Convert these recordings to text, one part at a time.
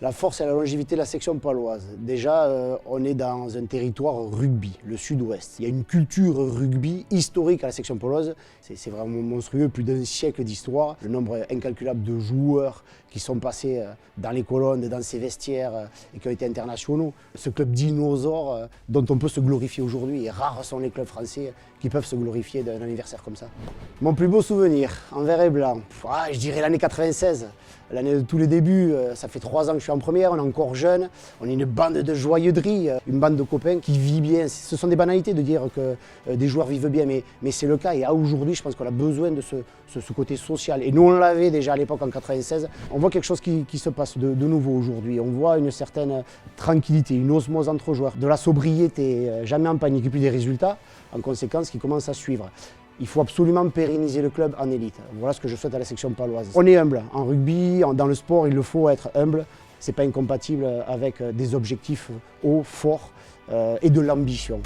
La force et la longévité de la section paloise. Déjà, on est dans un territoire rugby, le sud-ouest. Il y a une culture rugby historique à la section paloise. C'est vraiment monstrueux, plus d'un siècle d'histoire. Le nombre incalculable de joueurs qui sont passés dans les colonnes, dans ces vestiaires et qui ont été internationaux. Ce club dinosaure dont on peut se glorifier aujourd'hui. Et rares sont les clubs français qui peuvent se glorifier d'un anniversaire comme ça. Mon plus beau souvenir, en vert et blanc, je dirais l'année 96. L'année de tous les débuts, ça fait 3 ans que je suis en première, on est encore jeune, on est une bande de joyeuderie, une bande de copains qui vit bien. Ce sont des banalités de dire que des joueurs vivent bien, mais c'est le cas. Et aujourd'hui, je pense qu'on a besoin de ce côté social. Et nous, on l'avait déjà à l'époque en 96. On voit quelque chose qui se passe de nouveau aujourd'hui. On voit une certaine tranquillité, une osmose entre joueurs, de la sobriété, jamais en panique, et puis des résultats, en conséquence, qui commencent à suivre. Il faut absolument pérenniser le club en élite. Voilà ce que je souhaite à la section paloise. On est humble. En rugby, dans le sport, il le faut être humble. Ce n'est pas incompatible avec des objectifs hauts, forts et de l'ambition.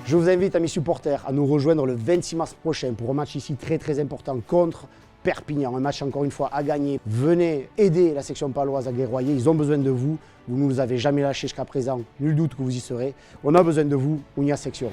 Je vous invite, amis supporters, à nous rejoindre le 26 mars prochain pour un match ici très important contre Perpignan. Un match encore une fois à gagner. Venez aider la section paloise à guerroyer. Ils ont besoin de vous. Vous ne nous avez jamais lâchés jusqu'à présent. Nul doute que vous y serez. On a besoin de vous, Ounia Section.